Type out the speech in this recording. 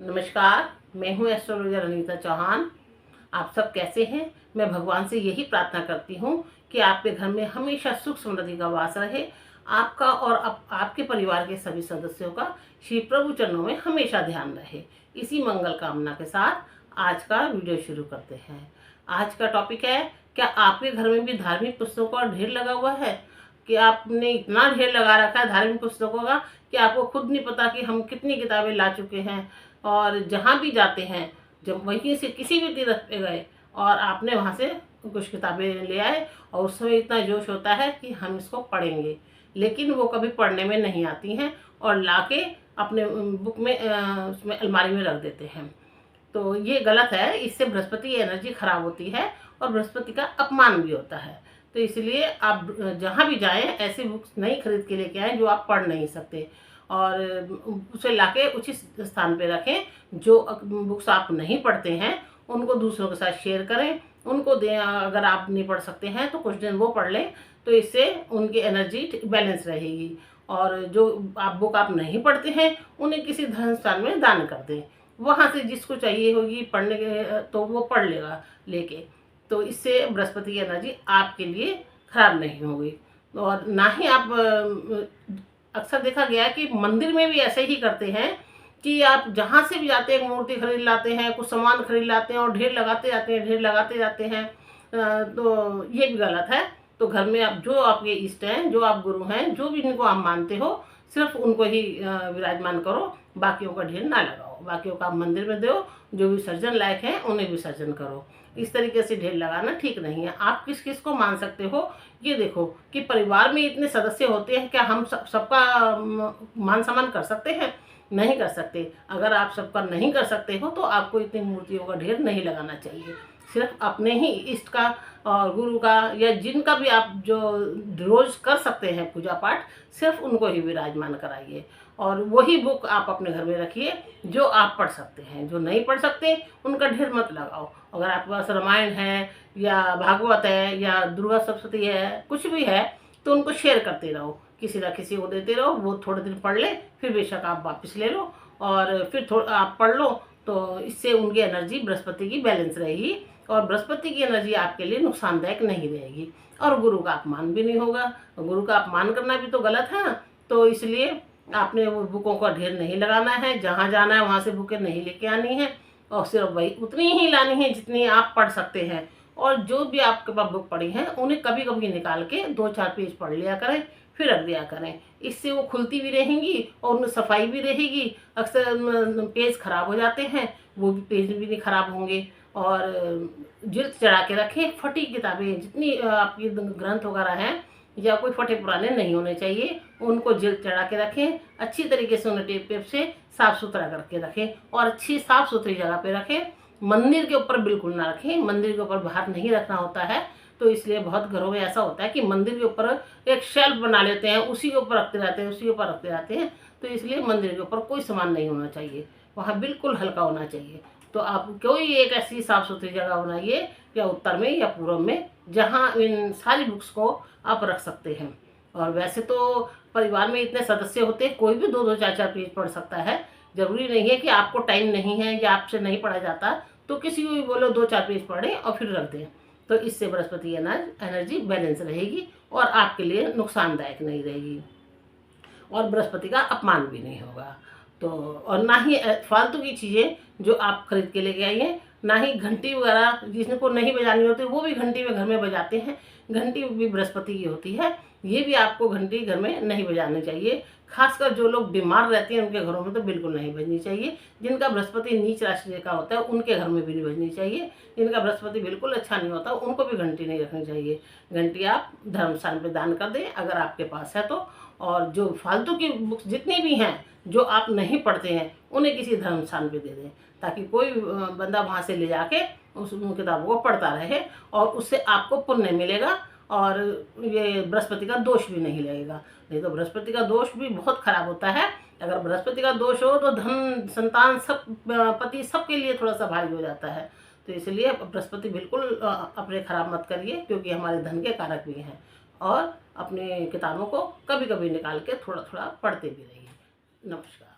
नमस्कार, मैं हूँ एस्ट्रोलॉजर अनीता चौहान। आप सब कैसे हैं? मैं भगवान से यही प्रार्थना करती हूँ कि आपके घर में हमेशा सुख समृद्धि का वास रहे। आपका और आपके परिवार के सभी सदस्यों का श्री प्रभु चरणों में हमेशा ध्यान रहे। इसी मंगल कामना के साथ आज का वीडियो शुरू करते हैं। आज का टॉपिक है, क्या आपके घर में भी धार्मिक पुस्तकों का ढेर लगा हुआ है? कि आपने इतना ढेर लगा रखा है धार्मिक पुस्तकों का कि आपको खुद नहीं पता कि हम कितनी किताबें ला चुके हैं। और जहाँ भी जाते हैं, जब वहीं से किसी भी तीर्थ पे गए और आपने वहाँ से कुछ किताबें ले आए और उस समय इतना जोश होता है कि हम इसको पढ़ेंगे, लेकिन वो कभी पढ़ने में नहीं आती हैं और लाके अपने बुक में उसमें अलमारी में रख देते हैं। तो ये गलत है। इससे बृहस्पति की एनर्जी खराब होती है और बृहस्पति का अपमान भी होता है। तो इसलिए आप जहाँ भी जाएं ऐसी बुक्स नहीं खरीद के लेके आएँ जो आप पढ़ नहीं सकते और उसे लाके उचित स्थान पे रखें। जो बुक्स आप नहीं पढ़ते हैं उनको दूसरों के साथ शेयर करें, उनको दें। अगर आप नहीं पढ़ सकते हैं तो कुछ दिन वो पढ़ लें, तो इससे उनकी एनर्जी बैलेंस रहेगी। और जो बुक आप नहीं पढ़ते हैं उन्हें किसी धर्म स्थान में दान कर दें। वहाँ से जिसको चाहिए होगी पढ़ने के तो वो पढ़ लेगा लेके। तो इससे बृहस्पति की एनर्जी आपके लिए खराब नहीं होगी। और ना ही आप अक्सर देखा गया है कि मंदिर में भी ऐसे ही करते हैं कि आप जहाँ से भी जाते हैं मूर्ति खरीद लाते हैं, कुछ सामान खरीद लाते हैं और ढेर लगाते जाते हैं, ढेर लगाते जाते हैं। तो ये भी गलत है। तो घर में आप जो आपके इष्ट हैं, जो आप गुरु हैं, जो भी इनको आप मानते हो, सिर्फ उनको ही विराजमान करो, बाकियों का ढेर ना लगाओ। बाकियों का आप मंदिर में दो, जो विसर्जन लायक हैं उन्हें विसर्जन करो। इस तरीके से ढेर लगाना ठीक नहीं है। आप किस किस को मान सकते हो ये देखो कि परिवार में इतने सदस्य होते हैं, क्या हम सबका मान सम्मान कर सकते हैं? नहीं कर सकते। अगर आप सबका नहीं कर सकते हो तो आपको इतनी मूर्तियों का ढेर नहीं लगाना चाहिए। सिर्फ अपने ही इष्ट का और गुरु का या जिनका भी आप जो रोज कर सकते हैं पूजा पाठ, सिर्फ उनको ही विराजमान कराइए। और वही बुक आप अपने घर में रखिए जो आप पढ़ सकते हैं। जो नहीं पढ़ सकते उनका ढेर मत लगाओ। अगर आपके पास रामायण है या भागवत है या दुर्गा सप्तशती है, कुछ भी है, तो उनको शेयर करते रहो, किसी ना किसी को देते रहो। वो थोड़े दिन पढ़ ले, फिर बेशक आप वापस ले लो और फिर थोड़ा आप पढ़ लो। तो इससे उनकी एनर्जी बृहस्पति की बैलेंस रहेगी और बृहस्पति की एनर्जी आपके लिए नुकसानदायक नहीं रहेगी और गुरु का अपमान भी नहीं होगा। गुरु का अपमान करना भी तो गलत है। तो इसलिए आपने वो बुकों का ढेर नहीं लगाना है। जहाँ जाना है वहाँ से बुकें नहीं लेके आनी है और सिर्फ वही उतनी ही लानी है जितनी आप पढ़ सकते हैं। और जो भी आपके पास बुक पढ़ी हैं उन्हें कभी कभी निकाल के 2-4 पेज पढ़ लिया करें, फिर रख दिया करें। इससे वो खुलती भी रहेंगी और उनमें सफाई भी रहेगी। अक्सर पेज खराब हो जाते हैं, वो भी पेज भी नहीं खराब होंगे। और जिल्द चढ़ा के रखें। फटी किताबें जितनी आपकी ग्रंथ वगैरह हैं या कोई फटे पुराने नहीं होने चाहिए, उनको जिल्द चढ़ा के रखें। अच्छी तरीके से उन्हें टेप से साफ़ सुथरा करके रखें और अच्छी साफ़ सुथरी जगह पे रखें। मंदिर के ऊपर बिल्कुल ना रखें। मंदिर के ऊपर बाहर नहीं रखना होता है। तो इसलिए बहुत घरों में ऐसा होता है कि मंदिर के ऊपर एक शेल्फ बना लेते हैं, उसी के ऊपर रखते रहते हैं, उसी के ऊपर रखते रहते हैं। तो इसलिए मंदिर के ऊपर कोई सामान नहीं होना चाहिए, वहाँ बिल्कुल हल्का होना चाहिए। तो आप कोई एक ऐसी साफ़ सुथरी जगह बनाइए, या उत्तर में या पूर्व में, जहाँ इन सारी बुक्स को आप रख सकते हैं। और वैसे तो परिवार में इतने सदस्य होते हैं, कोई भी 2-2 4-4 पेज पढ़ सकता है। ज़रूरी नहीं है कि आपको टाइम नहीं है या आपसे नहीं पढ़ा जाता तो किसी को भी बोलो 2-4 पेज पढ़ें और फिर रख दें। तो इससे बृहस्पति एनर्जी बैलेंस रहेगी और आपके लिए नुकसानदायक नहीं रहेगी और बृहस्पति का अपमान भी नहीं होगा। तो और ना ही फालतू की चीज़ें जो आप खरीद के लेके आइए, ना ही घंटी वगैरह जिसको नहीं बजानी होती वो भी घंटी में घर में बजाते हैं। घंटी भी बृहस्पति की होती है, ये भी आपको घंटी घर में नहीं बजानी चाहिए। खासकर जो लोग बीमार रहते हैं उनके घरों में तो बिल्कुल नहीं बजनी चाहिए। जिनका बृहस्पति नीच राशि का होता है उनके घर में भी नहीं बजनी चाहिए। जिनका बृहस्पति बिल्कुल अच्छा नहीं होता उनको भी घंटी नहीं रखनी चाहिए। घंटी आप धर्म स्थान पर दान कर दें अगर आपके पास है तो। और जो फालतू की बुक्स जितनी भी हैं जो आप नहीं पढ़ते हैं उन्हें किसी धर्म स्थान पे दे दें, ताकि कोई बंदा वहाँ से ले जाके उन किताबों को पढ़ता रहे और उससे आपको पुण्य मिलेगा और ये बृहस्पति का दोष भी नहीं लगेगा। नहीं तो बृहस्पति का दोष भी बहुत खराब होता है। अगर बृहस्पति का दोष हो तो धन, संतान, सब, पति, सबके लिए थोड़ा सा भारी हो जाता है। तो इसलिए बृहस्पति बिल्कुल अपने खराब मत करिए, क्योंकि हमारे धन के कारक भी हैं। और अपने किताबों को कभी कभी निकाल के थोड़ा थोड़ा पढ़ते भी रहिए। नमस्कार।